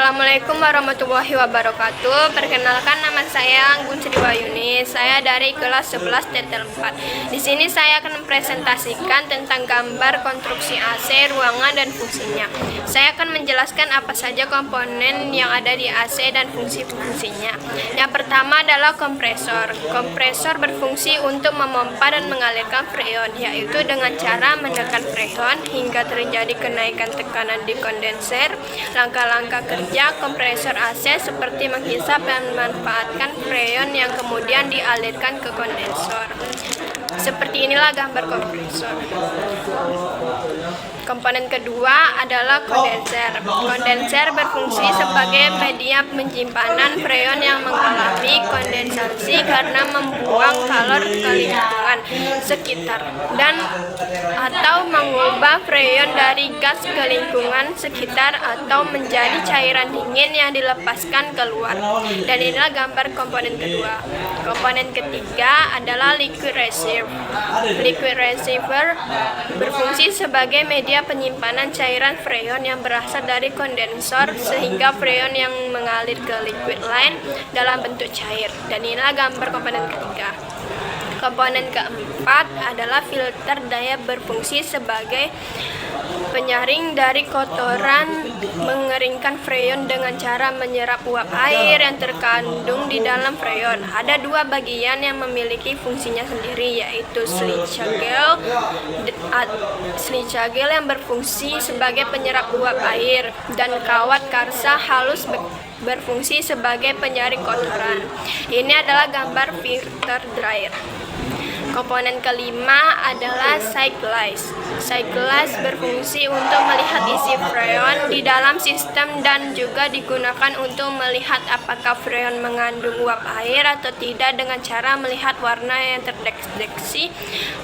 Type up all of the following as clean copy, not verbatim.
Assalamualaikum warahmatullahi wabarakatuh. Perkenalkan, nama saya Anggun Sri Wayuni. Saya dari kelas 11 TTL 4. Di sini saya akan mempresentasikan tentang gambar konstruksi AC, ruangan dan fungsinya. Saya akan menjelaskan apa saja komponen yang ada di AC dan fungsi-fungsinya. Yang pertama adalah kompresor. Kompresor berfungsi untuk memompa dan mengalirkan freon, yaitu dengan cara menekan freon hingga terjadi kenaikan tekanan di kondenser. Langkah-langkah kerja kompresor AC seperti menghisap dan memanfaatkan freon yang kemudian dialirkan ke kondensor. Seperti inilah gambar kompresor. Komponen kedua adalah kondenser. Kondenser berfungsi sebagai media penyimpanan freon yang mengalami kondensasi karena membuang kalor ke lingkungan sekitar dan atau mengubah freon dari gas ke lingkungan sekitar atau menjadi cairan dingin yang dilepaskan keluar. Dan inilah gambar komponen kedua. Komponen ketiga adalah liquid receiver. Liquid receiver berfungsi sebagai media penyimpanan cairan freon yang berasal dari kondensor sehingga freon yang mengalir ke liquid line dalam bentuk cair. Dan inilah gambar komponen ketiga. Komponen keempat adalah filter daya, berfungsi sebagai penyaring dari kotoran, mengeringkan freon dengan cara menyerap uap air yang terkandung di dalam freon. Ada dua bagian yang memiliki fungsinya sendiri, yaitu silica gel yang berfungsi sebagai penyerap uap air dan kawat karsa halus berfungsi sebagai penyaring kotoran. Ini adalah gambar filter dryer. Komponen kelima adalah cyclase. Cyclase berfungsi untuk melihat isi freon di dalam sistem dan juga digunakan untuk melihat apakah freon mengandung uap air atau tidak dengan cara melihat warna yang terdeteksi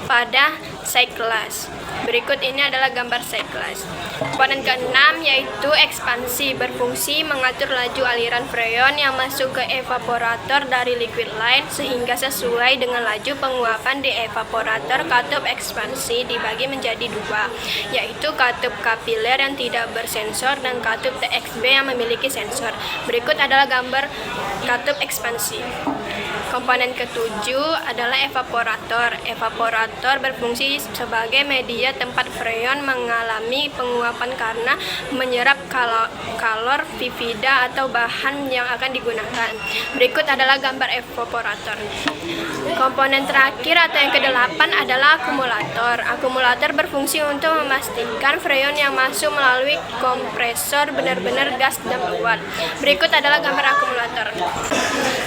pada cyclase. Berikut ini adalah gambar cyclase. Komponen keenam yaitu ekspansi, berfungsi mengatur laju aliran freon yang masuk ke evaporator dari liquid line sehingga sesuai dengan laju penguapan di evaporator. Katup ekspansi dibagi menjadi dua, yaitu katup kapiler yang tidak bersensor dan katup TXB yang memiliki sensor. Berikut adalah gambar katup ekspansi. Komponen ketujuh adalah evaporator. Evaporator berfungsi sebagai media tempat freon mengalami penguapan karena menyerap kalor vivida atau bahan yang akan digunakan. Berikut adalah gambar evaporator. Komponen terakhir atau yang kedelapan adalah akumulator. Akumulator berfungsi untuk memastikan freon yang masuk melalui kompresor benar-benar gas dan kuat. Berikut adalah gambar akumulator.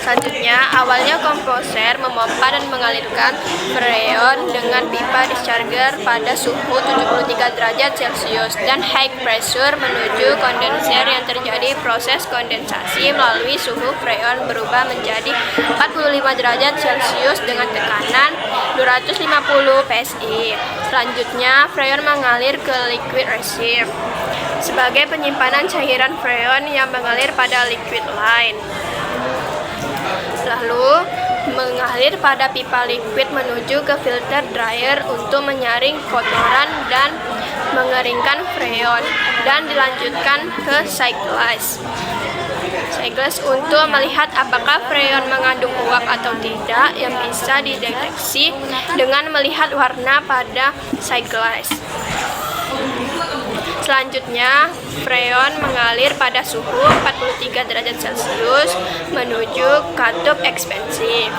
Selanjutnya, awalnya komposer memompa dan mengalirkan freon dengan pipa discharger pada suhu 73 derajat Celcius dan high pressure menuju kondenser yang terjadi proses kondensasi melalui suhu freon berubah menjadi 45 derajat Celcius dengan tekanan 250 psi. Selanjutnya, freon mengalir ke liquid receiver sebagai penyimpanan cairan freon yang mengalir pada liquid line. Lalu mengalir pada pipa liquid menuju ke filter dryer untuk menyaring kotoran dan mengeringkan freon, dan dilanjutkan ke cyclase untuk melihat apakah freon mengandung uap atau tidak yang bisa dideteksi dengan melihat warna pada cyclase. Selanjutnya, freon mengalir pada suhu 43 derajat Celcius menuju katup ekspansi.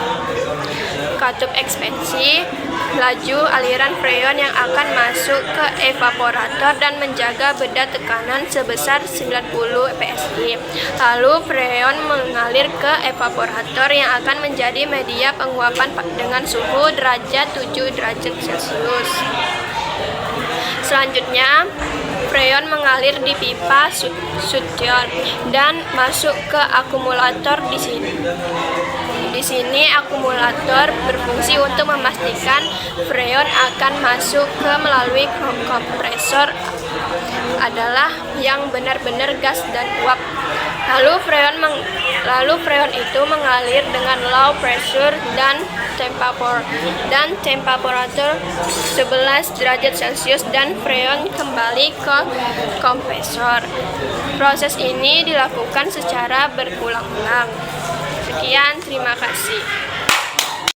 Katup ekspansi, laju aliran freon yang akan masuk ke evaporator dan menjaga beda tekanan sebesar 90 psi. Lalu freon mengalir ke evaporator yang akan menjadi media penguapan dengan suhu 7 derajat Celcius. Selanjutnya, freon mengalir di pipa suction dan masuk ke akumulator di sini. Di sini akumulator berfungsi untuk memastikan freon akan masuk ke melalui kompresor adalah yang benar-benar gas dan uap. Lalu freon itu mengalir dengan low pressure dan temperatur 11 derajat Celcius dan freon kembali ke kompresor. Proses ini dilakukan secara berulang-ulang. Sekian, terima kasih.